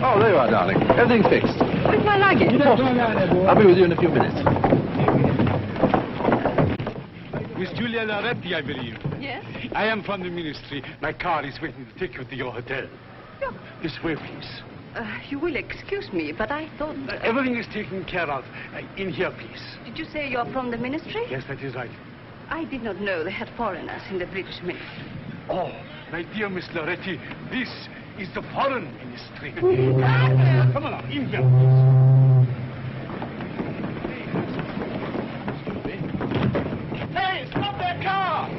Oh, there you are, darling. Everything's fixed. Where's my luggage? I'll be with you in a few minutes. Miss Julia Loretti, I believe. Yes? I am from the ministry. My car is waiting to take you to your hotel. Look. This way, please. You will excuse me, but I thought... Everything is taken care of. In here, please. Did you say you're from the ministry? Yes, that is right. I did not know they had foreigners in the British ministry. Oh, my dear Miss Loretti, this is the foreign ministry. Come on, in here, please. Hey, stop that car!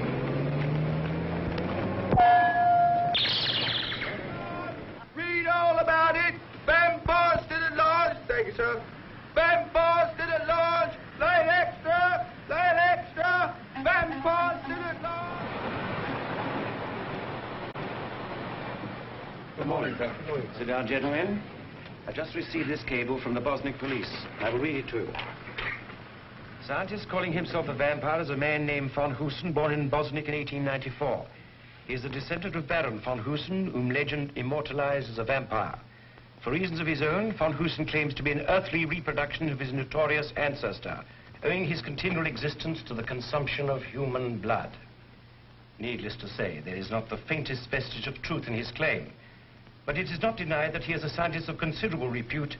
Read all about it. Vampires to the lodge. Thank you, sir. Vampires to the lodge. Light extra. Light extra. Vampires to the lodge. Good morning, sir. Good morning. Sit down, gentlemen. I just received this cable from the Bosniak police. I will read it to you. Scientist calling himself a vampire is a man named von Husen, born in Bosniak in 1894. He is a descendant of Baron von Husen, whom legend immortalized as a vampire. For reasons of his own, von Husen claims to be an earthly reproduction of his notorious ancestor, owing his continual existence to the consumption of human blood. Needless to say, there is not the faintest vestige of truth in his claim. But it is not denied that he is a scientist of considerable repute,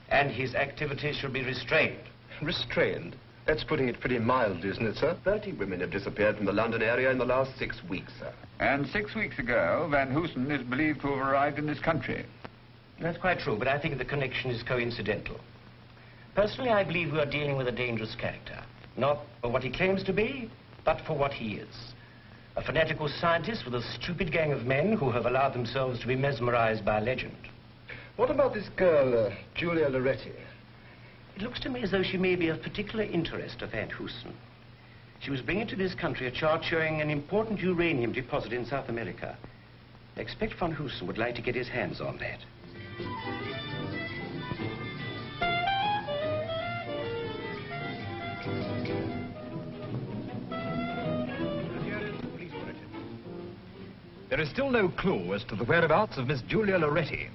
and his activities should be restrained. Restrained? That's putting it pretty mildly, isn't it, sir? 30 women have disappeared from the London area in the last 6 weeks, sir. And 6 weeks ago, Van Hoosen is believed to have arrived in this country. That's quite true, but I think the connection is coincidental. Personally, I believe we are dealing with a dangerous character. Not for what he claims to be, but for what he is. A fanatical scientist with a stupid gang of men who have allowed themselves to be mesmerized by legend. What about this girl, Julia Loretti? It looks to me as though she may be of particular interest to Van Hoosen. She was bringing to this country a chart showing an important uranium deposit in South America. I expect Van Hoosen would like to get his hands on that. There is still no clue as to the whereabouts of Miss Julia Loretti,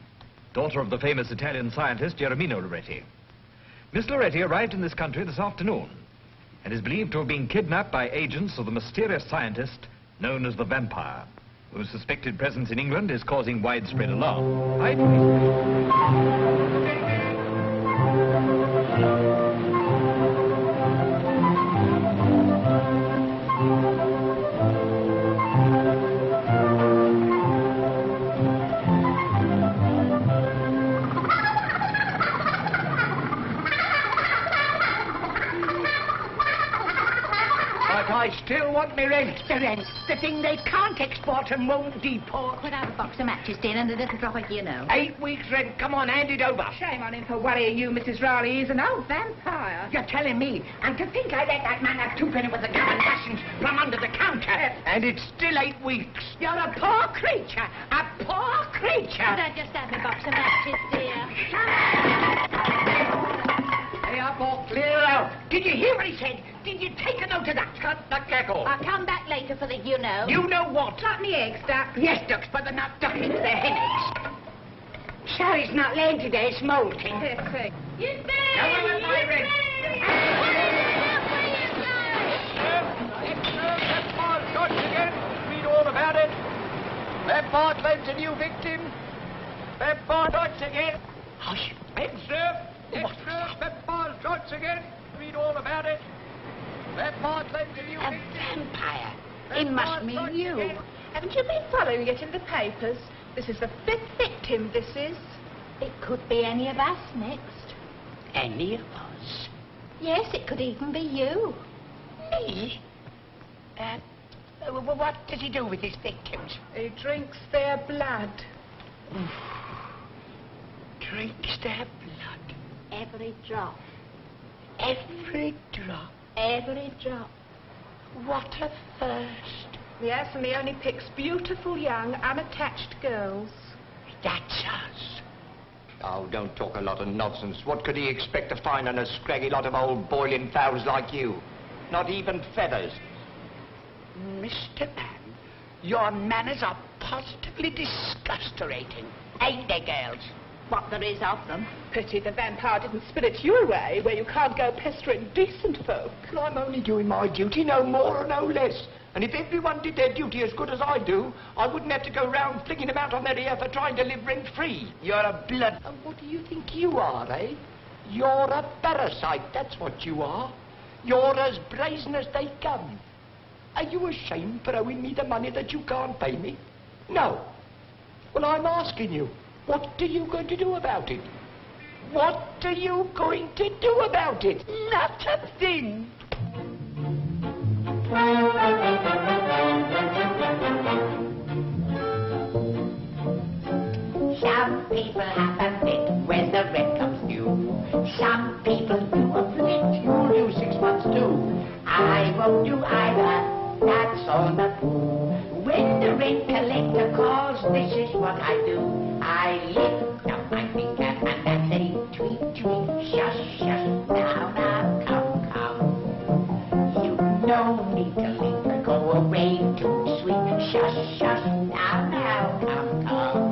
daughter of the famous Italian scientist Germino Loretti. Miss Loretti arrived in this country this afternoon and is believed to have been kidnapped by agents of the mysterious scientist known as the Vampire, whose suspected presence in England is causing widespread alarm. I still want me rent. The rent? The thing they can't export and won't deport. Put out a box of matches, dear, and a little drop of you know. 8 weeks rent. Come on, hand it over. Shame on him for worrying you, Mrs. Raleigh. He's an old vampire. You're telling me. And to think I let that man have 2 penny worth of gum and rations from under the counter. And it's still 8 weeks. You're a poor creature. A poor creature. Could I just have a box of matches, dear? Did you hear what he said? Did you take a note of that? Cut the cackle. I'll come back later for the you-know. You know what? Got me eggs, Duck. Yes, ducks, but they're not ducklings, they're hen eggs. Sally's not laying today, it's molting. You stay! Now, where's my ring? Shots again. Read all about it. Vampire claims a new victim. Vampire shots again. Hush. Extra. Vampire shots again. Read all about it. Vampire claims a new A victim. vampire. It must mean you. Haven't you been following it in the papers? This is the 5th victim, this is. It could be any of us next. Any of us? Yes, it could even be you. Me? What does he do with his victims? He drinks their blood. Drinks their blood. Every drop. Every drop. Every drop. What a thirst. Yes, and he only picks beautiful young, unattached girls. That's us. Oh, don't talk a lot of nonsense. What could he expect to find on a scraggy lot of old boiling fowls like you? Not even feathers. Mr. Man, your manners are positively disgusterating. Ain't they, girls? What there is of them. Pity the vampire didn't spirit you away, where you can't go pestering decent folk. Well, I'm only doing my duty, no more or no less. And if everyone did their duty as good as I do, I wouldn't have to go round flicking them out on their ear for trying to live rent-free. You're a blood... And what do you think you are, eh? You're a parasite, that's what you are. You're as brazen as they come. Are you ashamed for owing me the money that you can't pay me? No. Well, I'm asking you, what are you going to do about it? What are you going to do about it? Not a thing. Some people have a fit when the rent comes due. Some people do a flit, you'll do 6 months too. I won't do either, that's on the poo. When the rent collector calls, this is what I do. I lift up my finger and I say tweet, tweet, shush, shush, now, now, come, come. You don't need to linger, go away too sweet, shush, shush, now, now, come, come.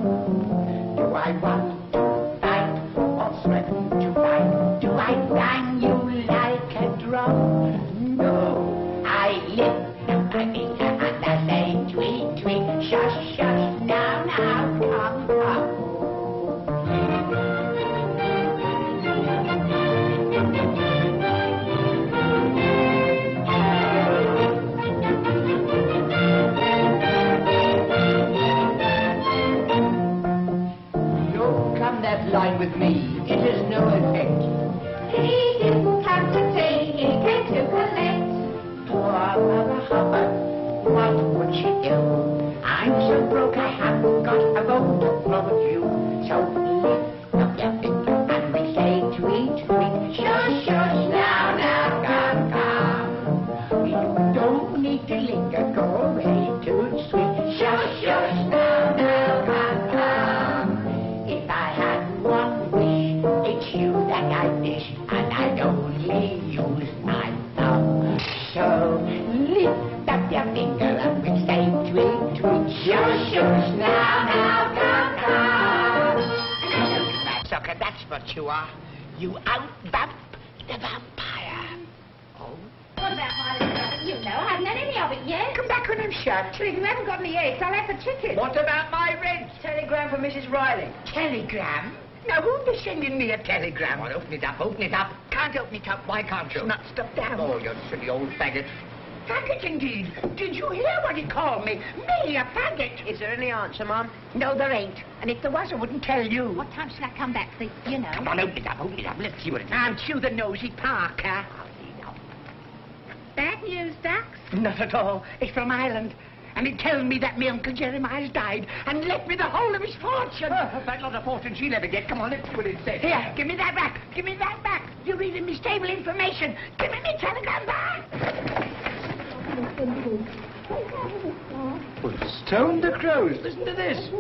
Do I want to fight or threaten to fight? Do I bang you like a drum? No, I lift up my finger and I say tweet, tweet, shush, shush, now, now, come, come. That line with me, it has no effect. He didn't come to take, he came to collect. Poor Mother Hubbard, what would she do? I'm so broke I haven't got a bone to throw at you. So lift up your finger and we say tweet, tweet, shush, shush, now, now, come, come. You don't need to linger, go away too sweet. Shush, shush, now, now, come, come. If I had one wish, it's you that I wish, and I'd only use my thumb. So lift up your finger and we say tweet, tweet, shush, shush, now, now, come, come. Sucker, that's what you are. You out-vamp the vampire. Oh? What about my little you know? I haven't had any of it yet. Come back when I'm shut. If you haven't got any eggs, I'll have the chicken. What about my rent? Telegram from Mrs. Riley. Telegram? Now, who'd be sending me a telegram? Well, open it up, open it up. Can't open it up. Why can't you? It's not stuffed down. Oh, you silly old faggot. Faggot, indeed. Did you hear what he called me? Me, a faggot. Is there any answer, Mum? No, there ain't. And if there was, I wouldn't tell you. What time shall I come back for the you know? Come on, open it up, open it up. Let's see what it is. Aren't you the nosy Parker? Bad news, Ducks? Not at all. It's from Ireland. And it tells me that my Uncle Jeremiah's died and left me the whole of his fortune. Oh, that lot of fortune she'll ever get. Come on, let's see what it says. Here, give me that back. Give me that back. You're reading me stable information. Give me telegram back. Well, stone the crows. Listen to this.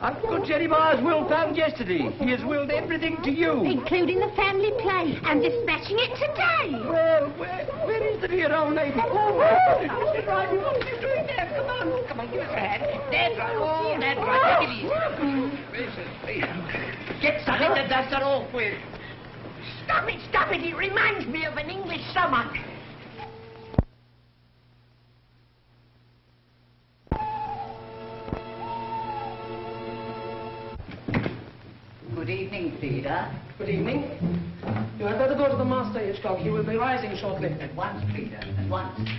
Uncle Jeremiah's will found yesterday. He has willed everything to you. Including the family plate and dispatching it today. Well, where is the dear old lady? Oh, Mr. Riley, what are you doing there? Come on, give us a hand. That's right. Oh, that's right. Take it easy. Get something to dust her off with. Stop it. It reminds me of an English summer. Good evening, Frida. Good evening. You had better go to the master, Hitchcock. He will be rising shortly. At once, Frida, at once.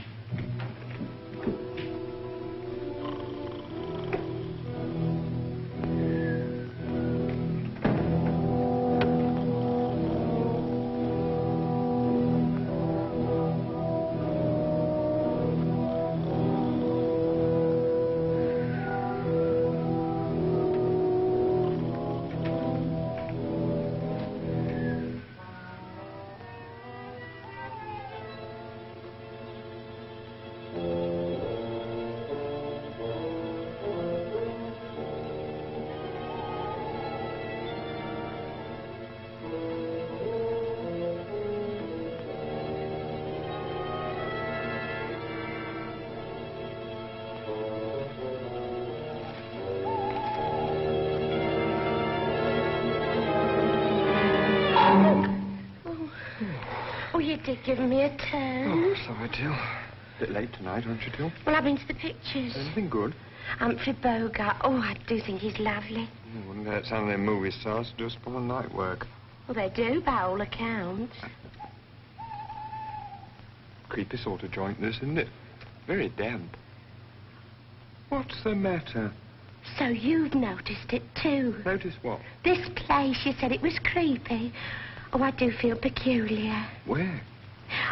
Oh, you did give me a turn. Oh, sorry, Till. A bit late tonight, aren't you, Till? Well, I've been to the pictures. Anything good? Humphrey Bogart. Oh, I do think he's lovely. Wouldn't let some of them movie stars do spoil night work. Well, they do, by all accounts. Creepy sort of joint, this, isn't it? Very damp. What's the matter? So you've noticed it, too. Notice what? This place, you said it was creepy. Oh, I do feel peculiar. Where?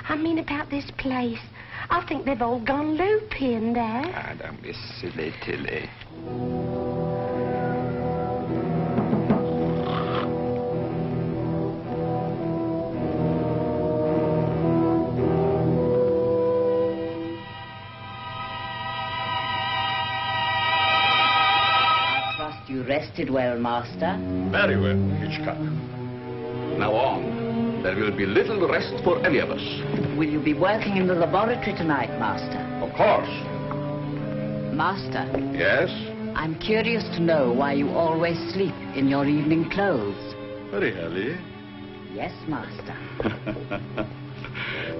I mean about this place. I think they've all gone loopy in there. Ah, don't be silly, Tilly. I trust you rested well, Master. Very well, Hitchcock. Now on. There will be little rest for any of us. Will you be working in the laboratory tonight, Master? Of course. Master. Yes? I'm curious to know why you always sleep in your evening clothes. Really? Yes, Master.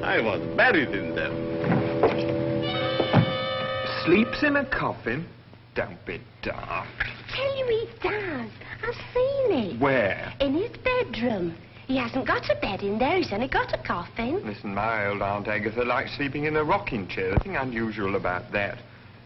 I was buried in them. Sleeps in a coffin? Don't be daft. Tell you he does. I've seen it. Where? In his bedroom. He hasn't got a bed in there. He's only got a coffin. Listen, my old Aunt Agatha likes sleeping in a rocking chair. Nothing unusual about that.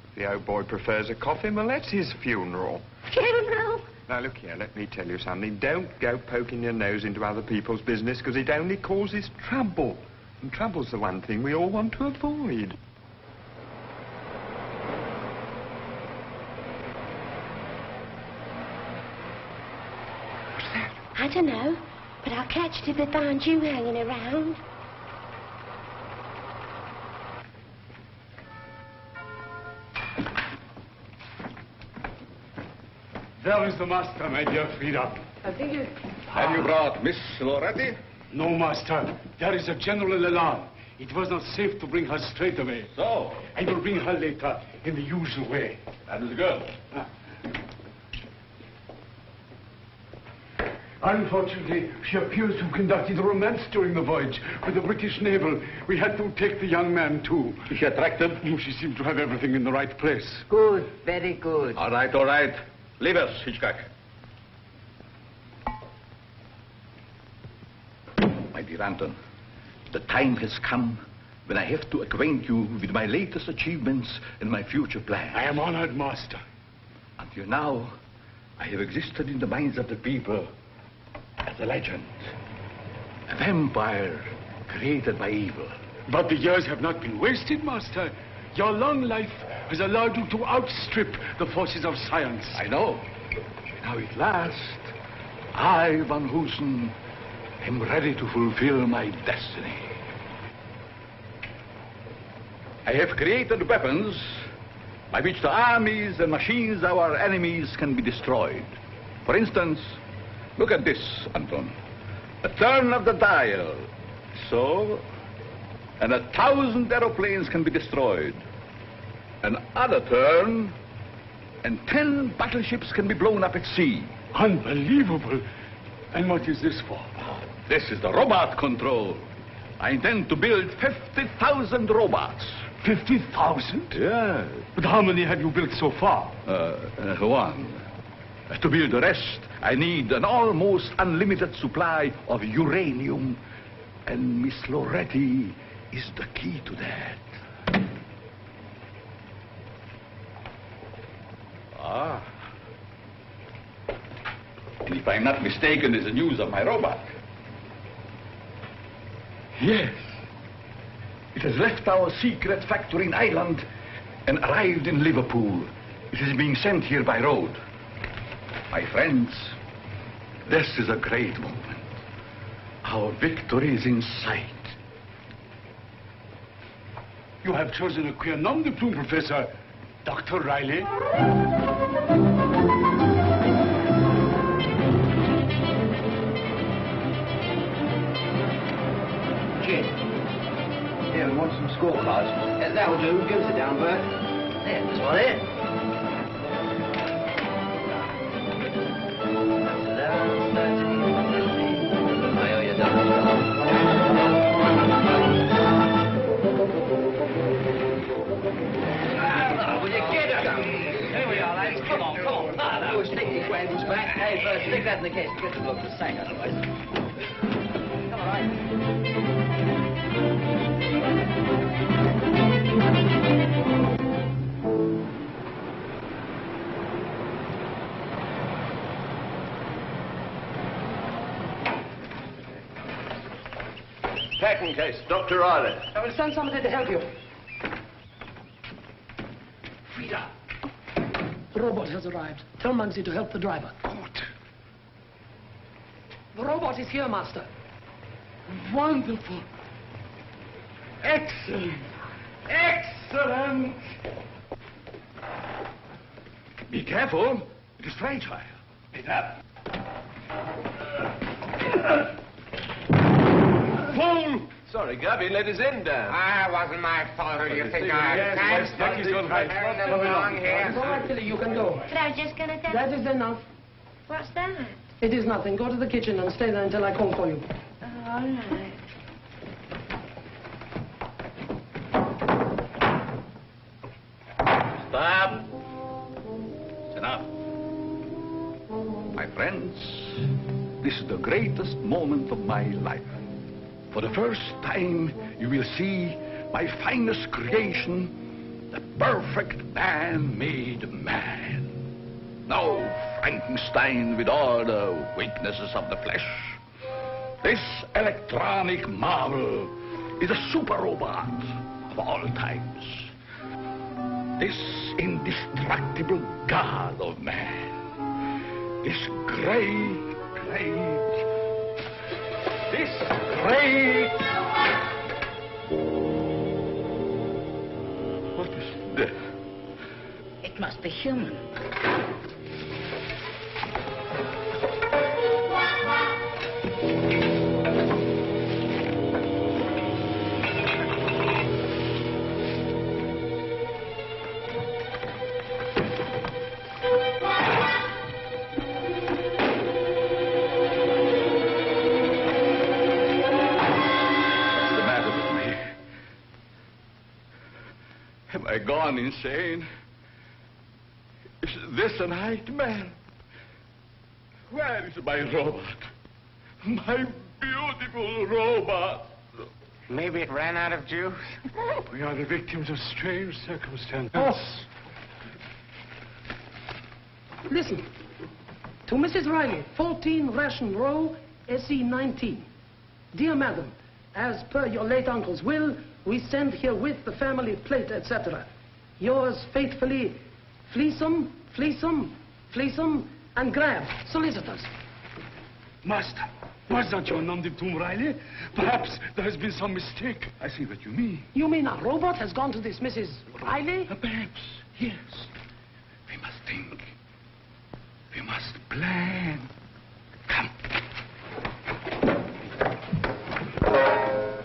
If the old boy prefers a coffin, well, that's his funeral. Funeral? Now, look here, let me tell you something. Don't go poking your nose into other people's business, because it only causes trouble. And trouble's the one thing we all want to avoid. What's that? I don't know. But I'll catch it if they find you hanging around. There is the master, my dear Frida. I think you... Have you brought Miss Loretti? No, master. There is a general alarm. It was not safe to bring her straight away. So? I will bring her later in the usual way. That is good. Unfortunately, she appears to have conducted a romance during the voyage with the British naval. We had to take the young man, too. Is she attractive? Oh, she seemed to have everything in the right place. Good, very good. All right, all right. Leave us, Hitchcock. My dear Anton, the time has come when I have to acquaint you with my latest achievements and my future plans. I am honored, master. Until now, I have existed in the minds of the people as a legend. A vampire created by evil. But the years have not been wasted, master. Your long life has allowed you to outstrip the forces of science. I know. Now at last, I, Van Hoosen, am ready to fulfill my destiny. I have created weapons by which the armies and machines of our enemies can be destroyed. For instance, look at this, Anton. A turn of the dial, so, and 1,000 aeroplanes can be destroyed. Another turn, and 10 battleships can be blown up at sea. Unbelievable. And what is this for? This is the robot control. I intend to build 50,000 robots. 50,000? Yes. But how many have you built so far? One. To build the rest, I need an almost unlimited supply of uranium. And Miss Loretti is the key to that. Ah. And if I'm not mistaken, there's the news of my robot. Yes. It has left our secret factory in Ireland and arrived in Liverpool. It is being sent here by road. My friends, this is a great moment. Our victory is in sight. You have chosen a queer nom de plume, Professor. Dr. Riley. Gin. Here, we want some scorecards. That'll do. Give us a down, Bert. There, that's what it is. Back. Hey, first, stick that in the case. Get the look the same, otherwise. Come on, right. Packing case, Dr. Riley. I will send somebody to help you. Frida. The robot has arrived. Tell Muggsy to help the driver. Good. The robot is here, Master. Wonderful. Excellent. Excellent. Be careful. It is fragile. Pick up. Fool! Sorry, Gabby let his end down. Ah, it wasn't my fault. Who do you think I am? Yes, Becky's gone right. Nothing wrong here. All right, Billy, you can go. But I was just going to tell That is enough. What's that? It is nothing. Go to the kitchen and stay there until I call for you. Oh, all right. Stop. It's enough. My friends, this is the greatest moment of my life. For the first time, you will see my finest creation, the perfect man-made man. No Frankenstein with all the weaknesses of the flesh. This electronic marvel is a super robot of all times. This indestructible god of man. This great What is this? It must be human. Am I gone insane? Is this a nightmare? Where is my robot? My beautiful robot. Maybe it ran out of juice. We are the victims of strange circumstances. Oh. Listen. To Mrs. Riley, 14 Ration Row, SE 19. Dear Madam, as per your late uncle's will, we send herewith the family plate, etc. Yours faithfully, Fleesome, and Graham, solicitors. Master, Was that your nom de plume, Riley? Perhaps there has been some mistake. I see what you mean. You mean a robot has gone to this Mrs. Riley? Perhaps, yes. We must think. We must plan. Come.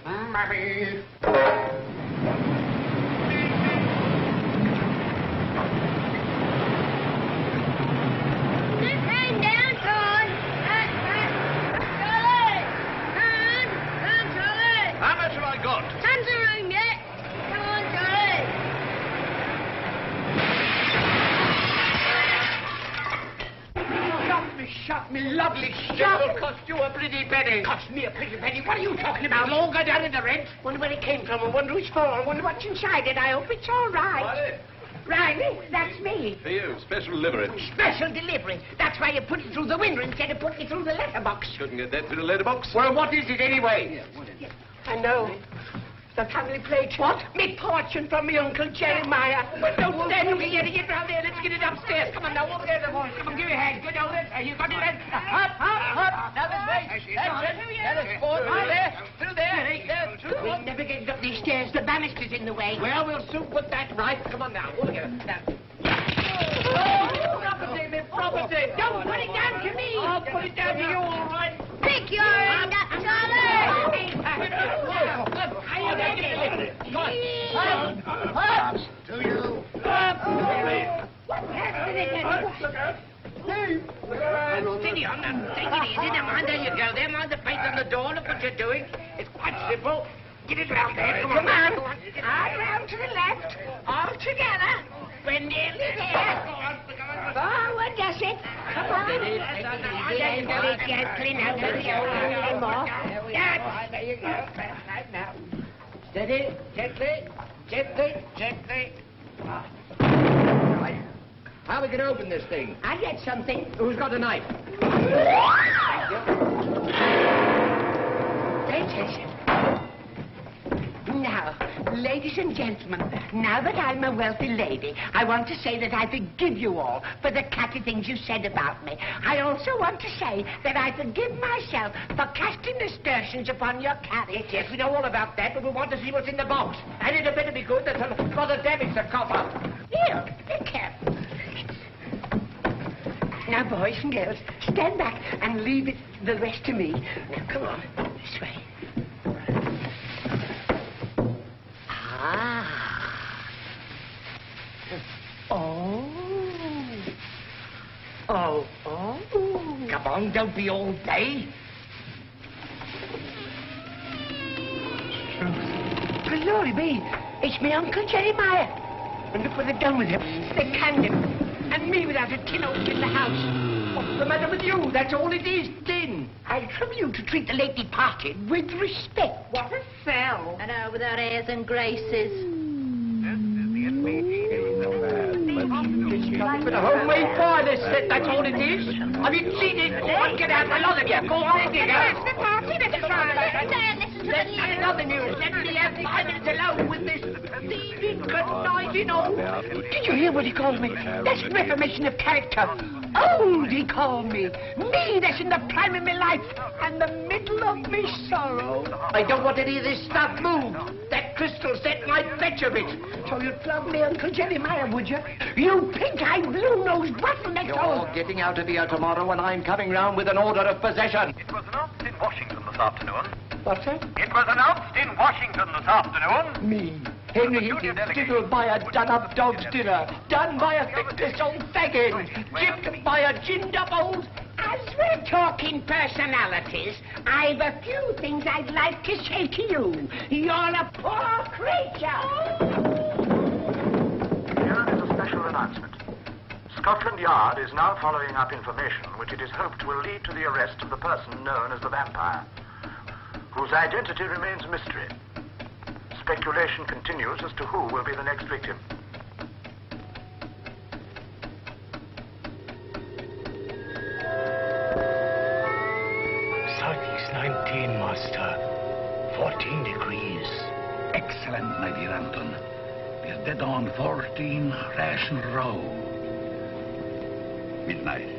Mommy. How much have I got? Tons of room yet. Come on, Charlie. Shot me, lovely shot. It'll cost you a pretty penny. Cost me a pretty penny? What are you talking about? All go down in the rent. Wonder where it came from. I wonder who's for. I wonder what's inside it. I hope it's all right. Riley, that's me. For you, special delivery. Special delivery. That's why you put it through the window instead of putting it through the letterbox. Couldn't get that through the letterbox. Well, what is it anyway? I know. The family plate. What? Me fortune from me Uncle Jeremiah. But don't stand me getting it round there. Let's get it upstairs. Come on now, over there, the boys. Come on, give me a hand. Good over there. You got it then. Up, up, up. Now this way. That's it. That is four. Through there. Through there. We'll never get it up these stairs. The banister's in the way. Well, we'll soon put that right. Come on now. All together. Now. Property, me property. Don't put it down to me. I'll put it down to you, all right. Pick your end up, Charlie. To you. Steady on that. Take it easy. Now, mind, there you go. There, mind the face on the door. Look what you're doing. It's quite simple. Get it round there. Come on. All round to the left. All together. We're nearly there. Forward, does it? Come on. Gently now. There you go. Right now. Steady. Gently. Gently. Gently. Right. How are we going to open this thing? I'll get something. Who's got a knife? Now, ladies and gentlemen, now that I'm a wealthy lady, I want to say that I forgive you all for the catty things you said about me. I also want to say that I forgive myself for casting aspersions upon your character. Yes, we know all about that, but we want to see what's in the box. And it had better be good. That's rather damage the copper. Here, be careful. Now, boys and girls, stand back and leave the rest to me. Now, come on, this way. Oh. Come on, don't be all day. Glory be, it's me Uncle Jeremiah. And look what they've done with him. They canned him. And me without a tin open in the house. What's the matter with you? That's all it is, tin. I trouble you to treat the late departed with respect. What a sell. I know, without airs and graces. But a homemade pie, this set, that's all it is. Have you seen it? One, get out, a lot of you. Go on, dig out. That's the party, Mr. Riley. Listen to the another news. Let me have 5 minutes alone with this thieving, conniving old... Did you hear what he called me? That's reformation of character. Old, he called me. Me, that's in the prime of my life and the middle of me sorrow. I don't want any of this stuff moved. That crystal set might fetch a bit. So you'd flog me Uncle Jeremiah, would you? You pink-eyed, blue-nosed bottleneck. You're getting out of here tomorrow and I'm coming round with an order of possession. It was announced in Washington this afternoon. What's that? It was announced in Washington this afternoon. Me, Henry Hinton, diddled by a done-up dog's dinner, done by a fickless old faggin, gypped by a ginned-up old... As we're talking personalities, I've a few things I'd like to say to you. You're a poor creature. Here is a special announcement. Scotland Yard is now following up information which it is hoped will lead to the arrest of the person known as the vampire, whose identity remains a mystery. Speculation continues as to who will be the next victim. Southeast 19, Master. 14 degrees. Excellent, my dear Anton. We're dead on 14 Ration Row. Midnight.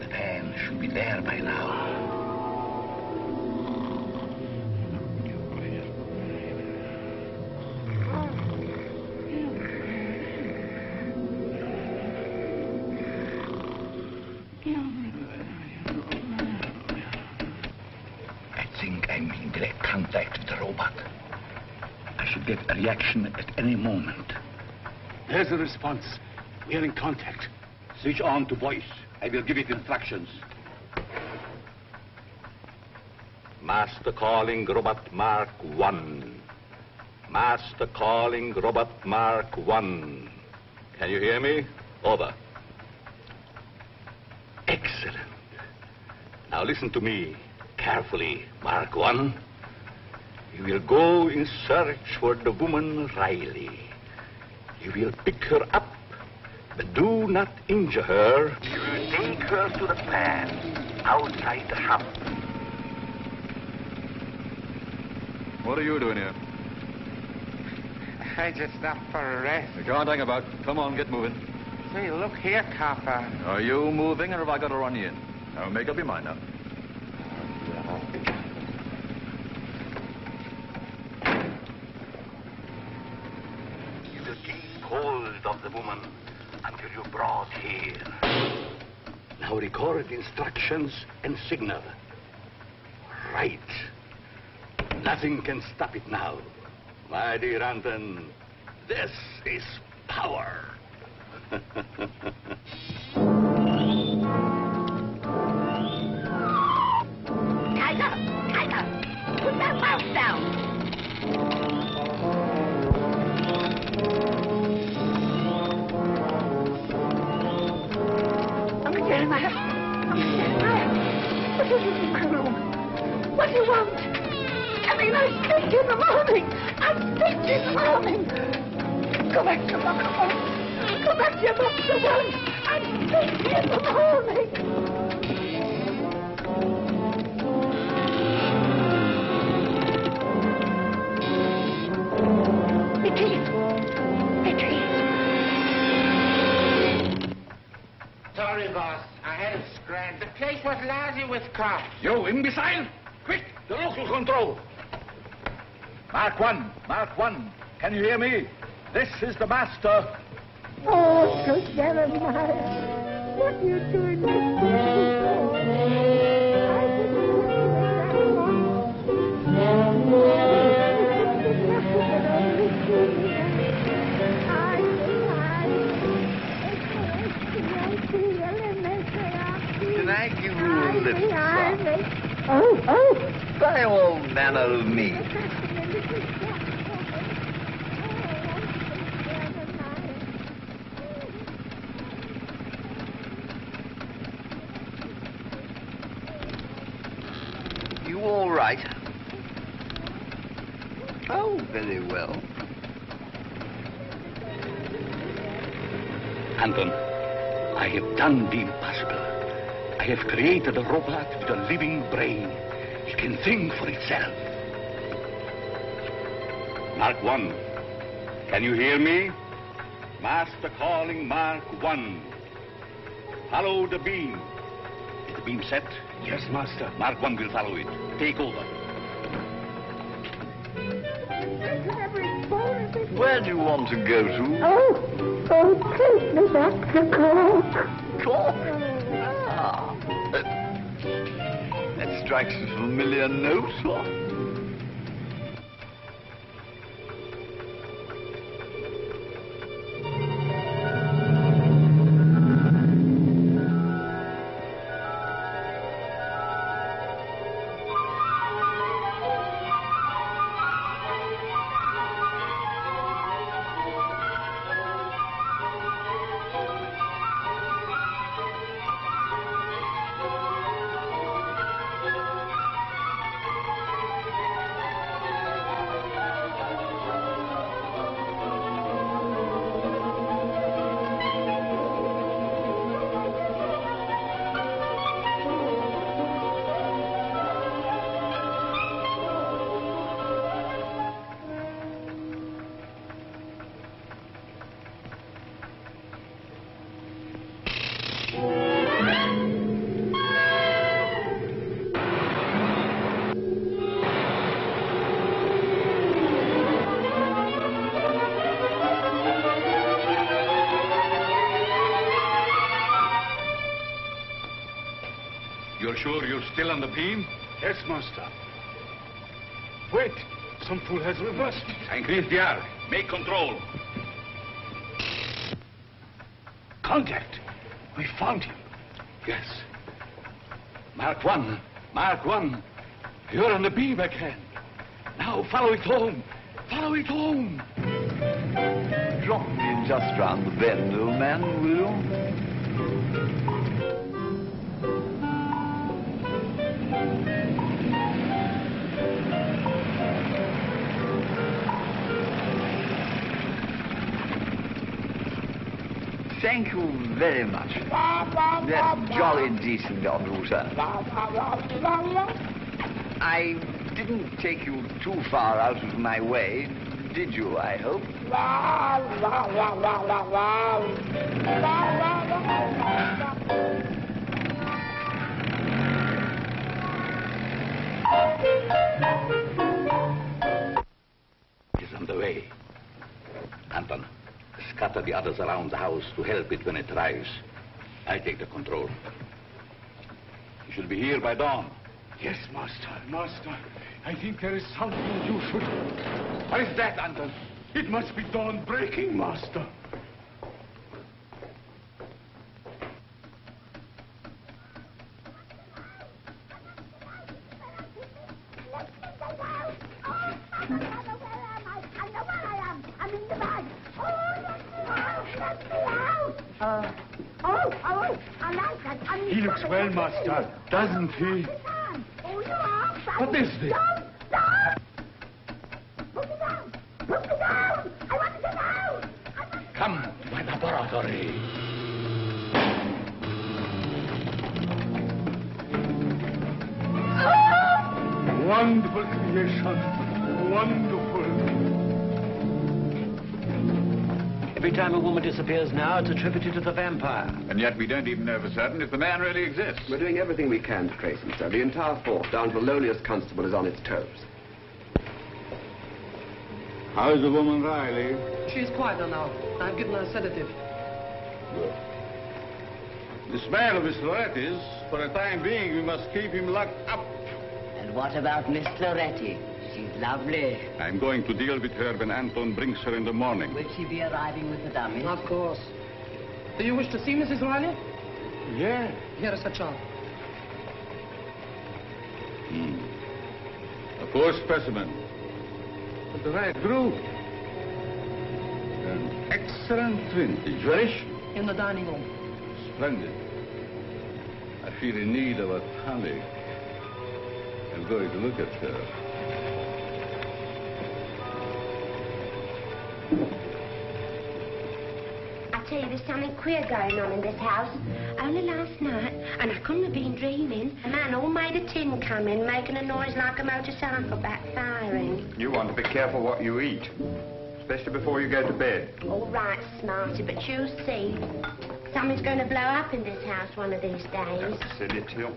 The van should be there by now. I'm in direct contact with the robot. I should get a reaction at any moment. There's the response. We are in contact. Switch on to voice. I will give it instructions. Master calling Robot Mark 1. Master calling Robot Mark 1. Can you hear me? Over. Excellent. Now listen to me carefully, Mark 1. You will go in search for the woman Riley. You will pick her up, but do not injure her. You will take her to the pad outside the house. What are you doing here? I just stopped for a rest. You can't hang about. Come on, get moving. Say, look here, copper. Are you moving, or have I got to run you in? Now, make up your mind now. You will keep hold of the woman until you're brought here. Now record instructions and signal. Right. Nothing can stop it now. My dear Anton, this is power. Tiger, put that mouse down. Uncle Jeremiah, what is it in my room? What do you want? I mean, I speak in the morning. I speak in the morning. Go back to your box at once. Go back to your box at once. I speak in the morning. Sorry, boss. I had a scram. The place was lousy with cops. You imbecile! Quick, the local control. Mark 1, Mark 1. Can you hear me? This is the master. Oh, Uncle Jeremiah, what are you doing Can I give you a lift, son? By all manner of means. You all right? Oh, very well. Anton, I have done the impossible. I have created a robot with a living brain. It can think for itself. Mark 1. Can you hear me? Master calling Mark 1. Follow the beam. Is the beam set? Yes, Master. Mark 1 will follow it. Take over. Where do you want to go to? Oh, take me back to Cork. Cork? Ah. That strikes a familiar note, what? You're sure you're still on the beam? Yes, Master. Wait! Some fool has reversed. Increase the arc. Make control. Contact! We found him. Yes. Mark 1. Mark 1. You're on the beam again. Now follow it home. Follow it home. Drop me just round the bend, old man, will you? Thank you very much. That's jolly decent en route. I didn't take you too far out of my way, did you, I hope? It's on the way. Anton, scatter the others around the house to help it when it arrives. I take the control. You should be here by dawn. Yes, Master, Master. I think there is something you should... What is that, Anton? It must be dawn breaking, Master. He looks well, Master, doesn't he? What is this? Come to my laboratory. Wonderful creation. Wonderful. Every time a woman disappears now, it's attributed to the vampire. And yet we don't even know for certain if the man really exists. We're doing everything we can to trace him, sir. The entire force, down to the lowliest constable, is on its toes. How's the woman, Riley? She's quieter now. I've given her a sedative. Good. The smell of Miss Loretti's, for the time being, we must keep him locked up. And what about Miss Loretti? She's lovely. I'm going to deal with her when Anton brings her in the morning. Will she be arriving with the dummy? Of course. Do you wish to see Mrs. Riley? Yeah. Here is her chart. A poor specimen. But the right group. An excellent vintage. Where is she? In the dining room. Splendid. I feel in need of a tonic. I'm going to look at her. I tell you, there's something queer going on in this house. Only last night, and I couldn't have been dreaming, a man all made of tin come in, making a noise like a motorcycle backfiring. You want to be careful what you eat, especially before you go to bed. All right, Smarty, but you see, something's going to blow up in this house one of these days. Silly till.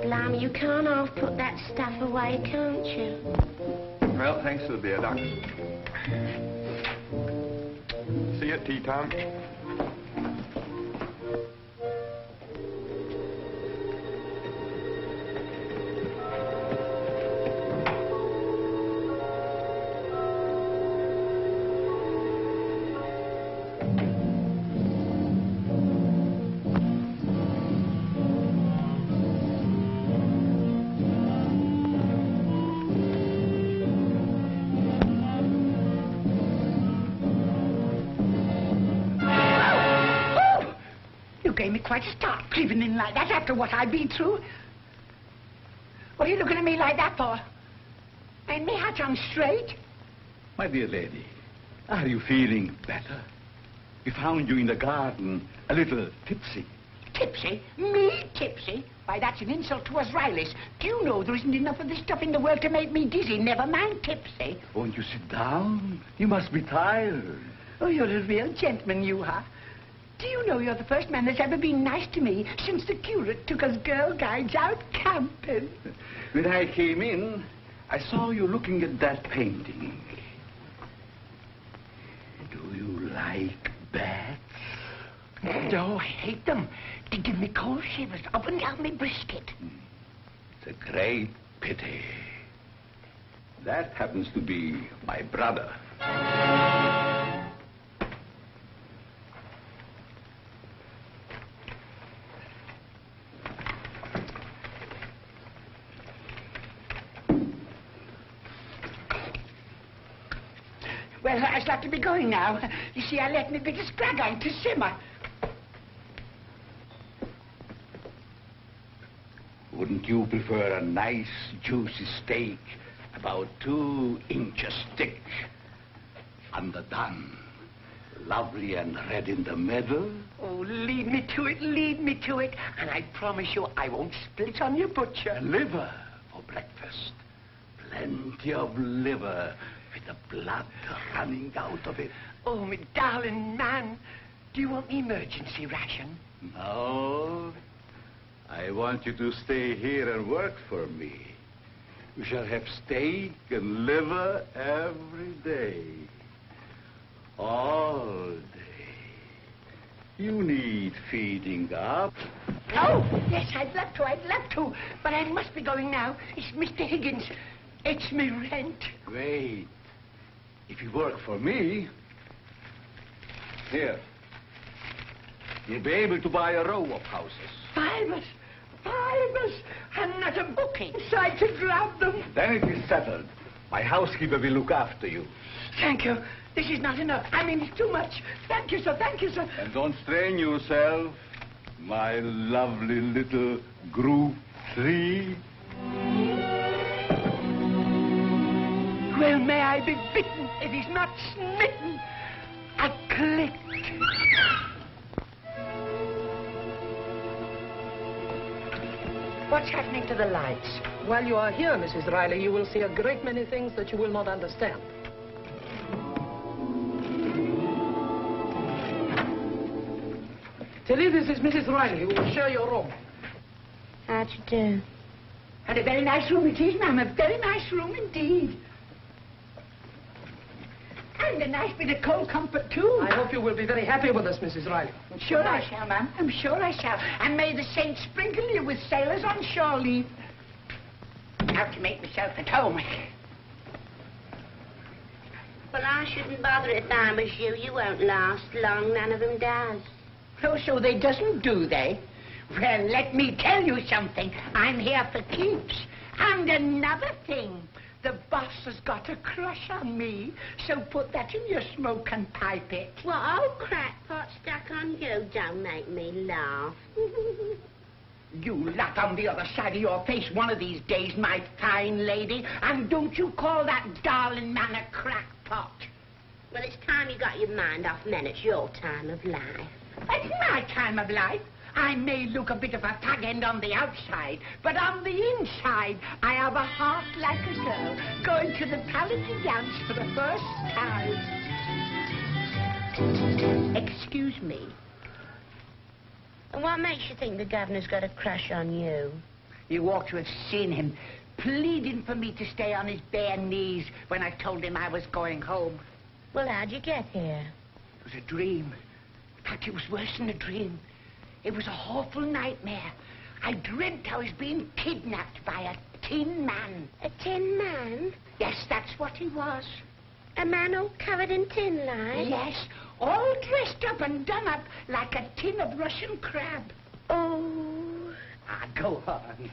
Blimey, you can't half put that stuff away, can't you? Well, thanks for the beer, Doc. See you at tea time. Gave me quite a start creeping in like that after what I've been through. What are you looking at me like that for? Ain't me hat on straight? My dear lady, are you feeling better? We found you in the garden, a little tipsy. Tipsy? Me tipsy? Why, that's an insult to us Rileys. Do you know there isn't enough of this stuff in the world to make me dizzy, never mind tipsy? Won't you sit down? You must be tired. Oh, you're a real gentleman, you are. Do you know you're the first man that's ever been nice to me since the curate took us girl guides out camping? When I came in, I saw you looking at that painting. Do you like bats? No, I hate them. They give me cold shivers up and down my brisket. It's a great Pity. That happens to be my brother. Well, I'd like to be going now. You see, I let me bit of scrag on to simmer. Wouldn't you prefer a nice, juicy steak, about 2 inches thick, underdone, lovely and red in the middle? Oh, lead me to it, lead me to it. And I promise you I won't split on your butcher. Liver for breakfast. Plenty of liver with the blood running out of it. Oh, my darling man, do you want the emergency ration? No. I want you to stay here and work for me. We shall have steak and liver every day. All day. You need feeding up. Oh, yes, I'd love to. But I must be going now. It's Mr. Higgins. It's me rent. Wait. If you work for me, here, you'll be able to buy a row of houses. Fivers, and not a bookie inside to grab them. Then it is settled. My housekeeper will look after you. Thank you. This is not enough. I mean, it's too much. Thank you, sir. And don't strain yourself, my lovely little Group 3. Well, may I be bitten if he's not smitten. I clicked. What's happening to the lights? While you are here, Mrs. Riley, you will see a great many things that you will not understand. Tilly, this is Mrs. Riley, who will share your room. How'd you do? And a very nice room it is, ma'am. A very nice room indeed. And a nice bit of cold comfort, too. I hope you will be very happy with us, Mrs. Riley. Sure I shall, ma'am. I'm sure I shall. And may the saints sprinkle you with sailors on shore leave. Now to make myself at home. Well, I shouldn't bother if I was you. You won't last long. None of them does. Oh, so they doesn't, do they? Well, let me tell you something. I'm here for keeps. And another thing. The boss has got a crush on me, so put that in your smoke and pipe it. What old crackpot stuck on you? Don't make me laugh. You laugh on the other side of your face one of these days, my fine lady. And don't you call that darling man a crackpot. Well, it's time you got your mind off men. It's your time of life. It's my time of life. I may look a bit of a fag end on the outside, but on the inside, I have a heart like a girl, going to the paladin dance for the first time. Excuse me. And what makes you think the governor's got a crush on you? You ought to have seen him pleading for me to stay on his bare knees when I told him I was going home. Well, how'd you get here? It was a dream. In fact, it was worse than a dream. It was a awful nightmare. I dreamt I was being kidnapped by a tin man. A tin man? Yes, that's what he was. A man all covered in tin like? Yes, all dressed up and done up like a tin of Russian crab. Oh. Ah, go on.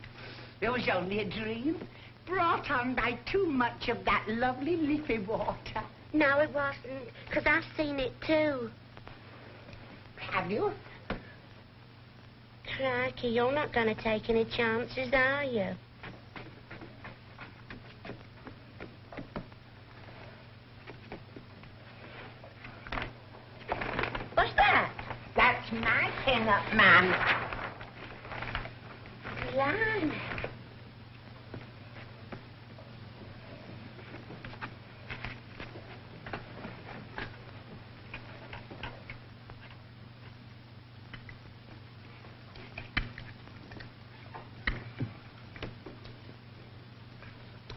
It was only a dream, brought on by too much of that lovely leafy water. No, it wasn't, because I've seen it too. Have you? Crikey, you're not going to take any chances, are you? What's that? That's my pin-up man. Blimey.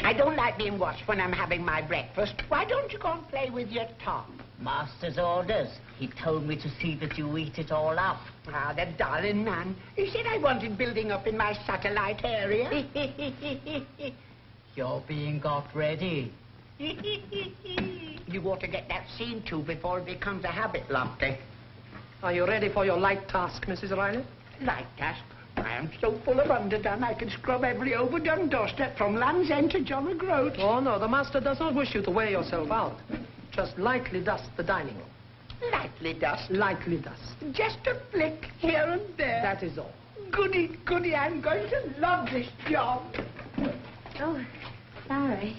I don't like being watched when I'm having my breakfast. Why don't you go and play with your Tom? Master's orders. He told me to see that you eat it all up. Ah, the darling man. He said I wanted building up in my satellite area. You're being got ready. You ought to get that seen to before it becomes a habit, Lofty. Are you ready for your light task, Mrs. Riley? Light task? I am so full of underdone I can scrub every overdone doorstep from Land's End to John O'Groat. Oh, no, the master does not wish you to wear yourself out. Just lightly dust the dining room. Lightly dust? Lightly dust. Just a flick here and there. That is all. Goody, goody, I'm going to love this job. Oh, sorry.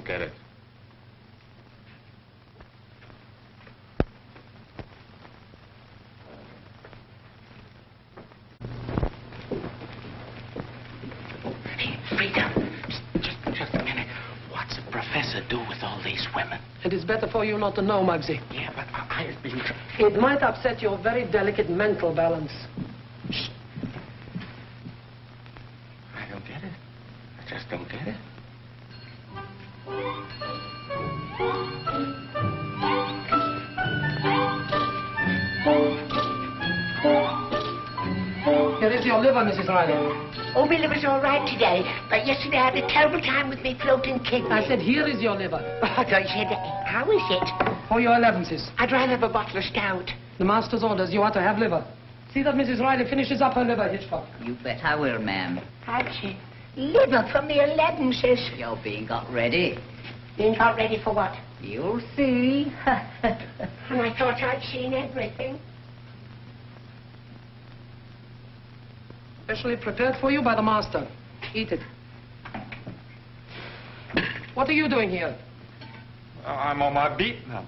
Get it. Hey, Frida, just a minute. What's a professor do with all these women? It is better for you not to know, Muggsy. Yeah, but I've been... It might upset your very delicate mental balance. Shh. I don't get it. I just don't get it. Here is your liver, Mrs. Riley. Oh, my liver's all right today, but yesterday I had a terrible time with me floating kidney. I said, here is your liver. I thought you said, how is it? For your 11s. I'd rather have a bottle of stout. The master's orders, you are to have liver. See that Mrs. Riley finishes up her liver, Hitchcock. You bet I will, ma'am. I'd say, liver from the 11s. You're being got ready. Being got ready for what? You'll see. And I thought I'd seen everything. Specially prepared for you by the master. Eat it. What are you doing here? I'm on my beat now.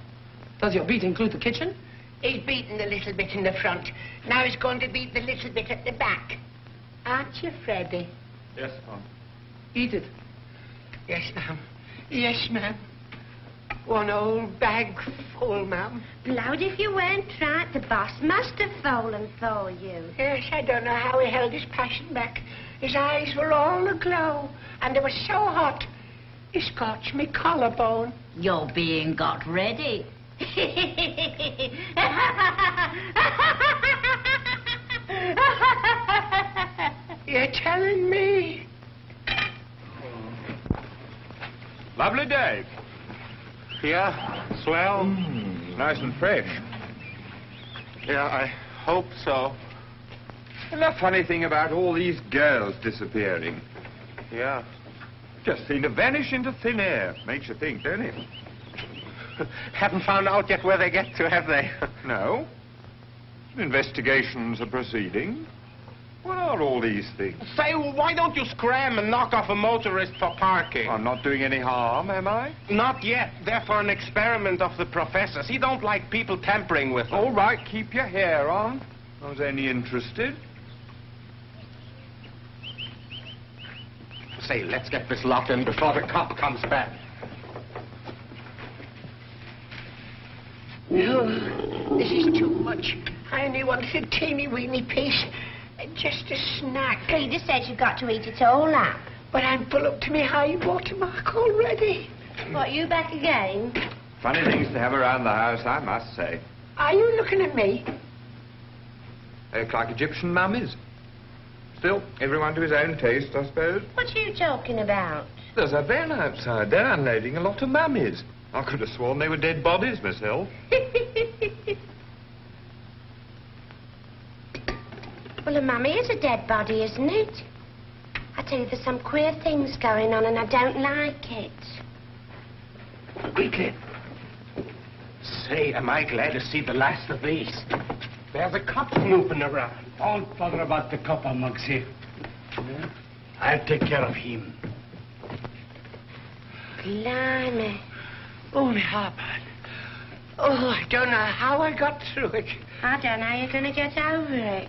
Does your beat include the kitchen? He's beaten a little bit in the front. Now he's going to beat the little bit at the back. Aren't you, Freddie? Yes, ma'am. Eat it. Yes, ma'am. Yes, ma'am. One old bag full, ma'am. Blowed if you weren't right. The boss must have fallen for you. Yes, I don't know how he held his passion back. His eyes were all aglow, and they were so hot, he scorched me collarbone. You're being got ready. You're telling me? Lovely day. Yeah, swell. Nice and fresh. Yeah, I hope so. And the funny thing about all these girls disappearing. Yeah. Just seem to vanish into thin air. Makes you think, don't it? Haven't found out yet where they get to, have they? No. Investigations are proceeding. What are all these things? Say, why don't you scram and knock off a motorist for parking? I'm not doing any harm, am I? Not yet. They're for an experiment of the professor's. He don't like people tampering with them. All right, keep your hair on. I was only interested. Say, let's get this lot in before the cop comes back. No, this is too much. I only wanted a teeny-weeny piece. Just a snack. Frida says you've got to eat it all up. But I'm full up to my high watermark already. What, you back again? Funny things to have around the house, I must say. Are you looking at me? They look like Egyptian mummies. Still, everyone to his own taste, I suppose. What are you talking about? There's a van outside. They're unloading a lot of mummies. I could have sworn they were dead bodies myself. Well, a mummy is a dead body, isn't it? I tell you, there's some queer things going on and I don't like it. Quickly. Say, am I glad to see the last of these. There's a cop snooping around. Don't bother about the copper, Muggsy. I'll take care of him. Blimey. Only Harper. Oh, I don't know how I got through it. I don't know how you're going to get over it.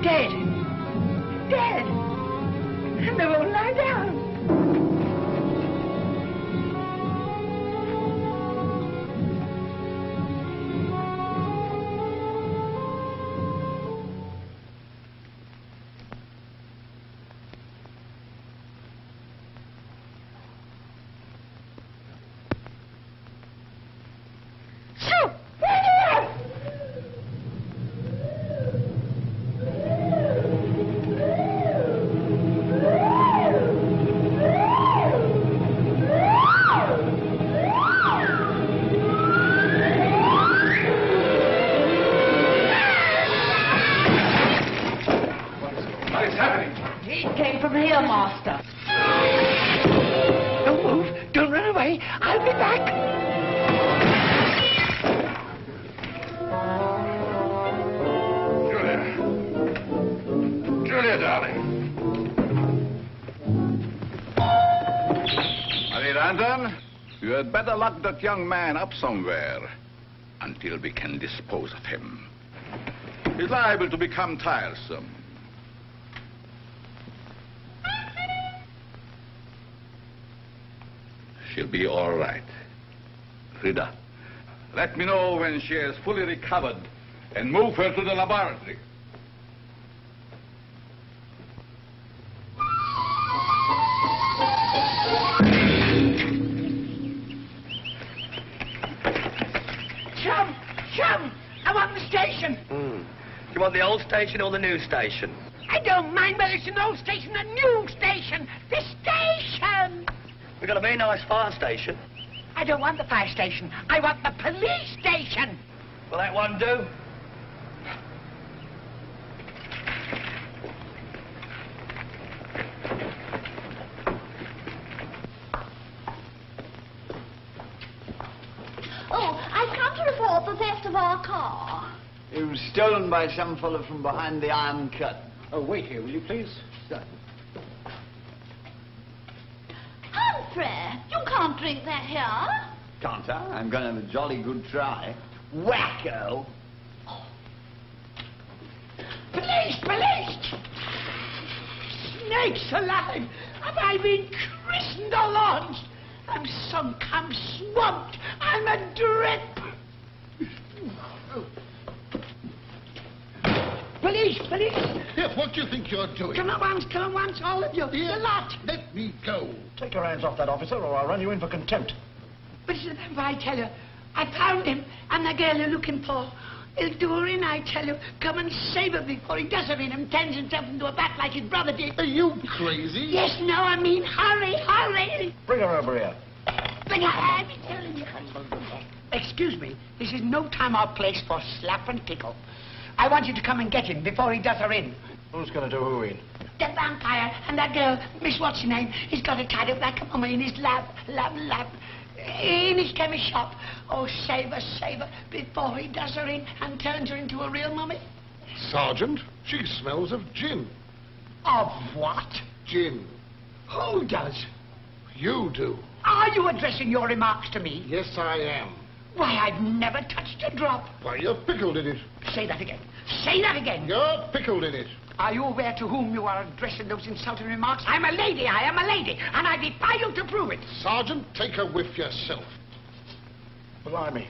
Dead. Dead. And they won't lie down. Shoo! What is happening? He came from here, Master. Don't move. Don't run away. I'll be back. Julia, darling. Marie Danton, you had better lock that young man up somewhere until we can dispose of him. He's liable to become tiresome. She'll be all right. Rita, let me know when she is fully recovered and move her to the laboratory. Chum! Chum! I want the station. Do you want the old station or the new station? I don't mind whether it's an old station or a new station. The station! We've got a very nice fire station. I don't want the fire station. I want the police station. Will that one do? Oh, I've come to report the theft of our car. It was stolen by some fellow from behind the Iron Curtain. Oh, wait here, will you please? Humphrey, you can't drink that here. Can't I? I'm going to have a jolly good try. Wacko! Police! Police! Snakes alive! Have I been christened or launched? I'm sunk, I'm swamped, I'm a drip! Police! Police! Here, what do you think you're doing? Come on once, all of you. Here, The lot. let me go. Take your hands off that officer, or I'll run you in for contempt. But it's the vampire, I tell you. I found him, and the girl you're looking for. He'll do her in, I tell you. Come and save her before he does her in and turns himself into a bat like his brother did. Are you crazy? Yes, no, I mean, hurry, hurry. Bring her over here. But I'm telling you. Excuse me, this is no time or place for slap and tickle. I want you to come and get him before he does her in. Who's going to do who in? The vampire and that girl, Miss What's her name, he's got her tied up like a mummy in his lap, in his chemist shop. Oh, save her, before he does her in and turns her into a real mummy. Sergeant, she smells of gin. Of what? Gin. Who does? You do. Are you addressing your remarks to me? Yes, I am. Why, I've never touched a drop. Why, you're pickled in it. Say that again. Say that again. You're pickled in it. Are you aware to whom you are addressing those insulting remarks? I'm a lady, I am a lady, and I defy you to prove it. Sergeant, take a whiff yourself. Blimey.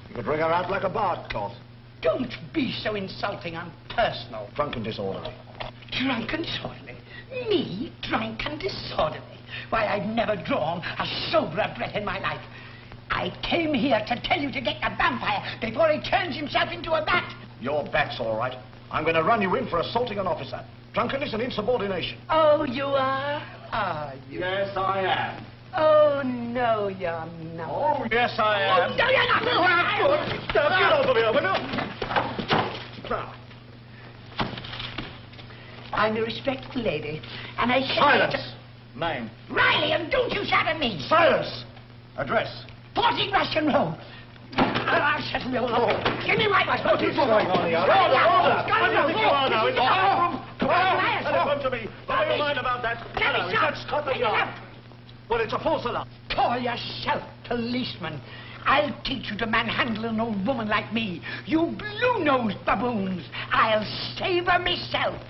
You could wring her out like a barred cloth. Don't be so insulting and personal. Drunk and disorderly. Drunk and disorderly? Me, drunk and disorderly? Why, I've never drawn a soberer breath in my life. I came here to tell you to get the vampire before he turns himself into a bat. Your bat's all right. I'm going to run you in for assaulting an officer. Drunkenness and insubordination. Oh, you are? Are you? Yes, I am. Oh, no, you're not. Oh, yes, I am. Oh, no, you're not. Now, get over here, will you? Now. I'm a respectable lady, and I... Silence! Name. Riley, and don't you shout at me. Silence! Address. 40 Russian Road. I'll settle you all. Give me my wife. What is going on here? Order! What do you think you are now? In the bathroom? Come on! Telephone to me. Never you mind about that. Hello, is that Scotland Yard? Well, it's a false alarm. Call yourself policeman. I'll teach you to manhandle an old woman like me. You blue-nosed baboons. I'll save her myself.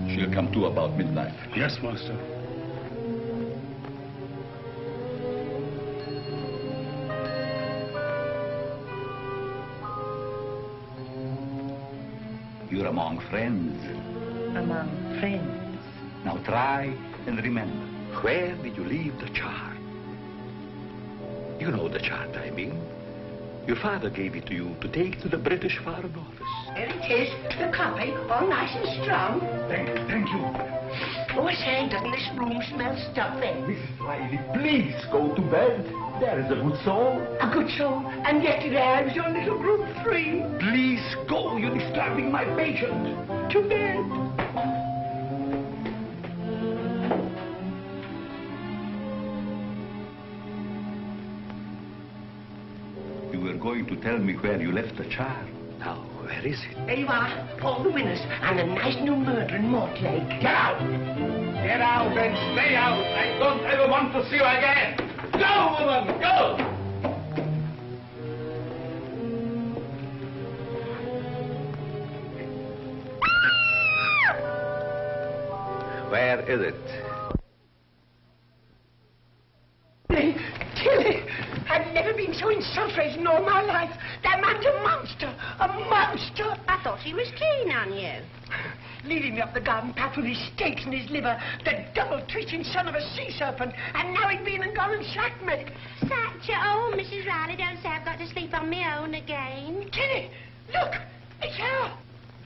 She'll come to about midnight. Yes, master. You're among friends. Among friends. Now try and remember. Where did you leave the chart? You know the chart, I mean. Your father gave it to you to take to the British Foreign Office. There it is, the copy, all nice and strong. Thank you. Oh, I say, doesn't this room smell stuffy? Mrs. Riley, please go to bed. There is a good soul. A good soul, and yet there is your little group 3. Please go. You're disturbing my patient. To bed. You were going to tell me where you left the chart. Now, where is it? There you are, all the winners, and a nice new murder in Mortlake. Get out! Get out and stay out. I don't ever want to see you again. Go, woman, go! Where is it? Tilly, I've never been so insulted in all my life. That man's a monster, a monster. I thought he was keen on you. Leading me up the garden path with his steaks and his liver, the double-twitching son of a sea serpent, and now he's been and gone and sacked me. Sacked you? Oh, Mrs. Riley, don't say I've got to sleep on my own again. Tilly, look, it's her.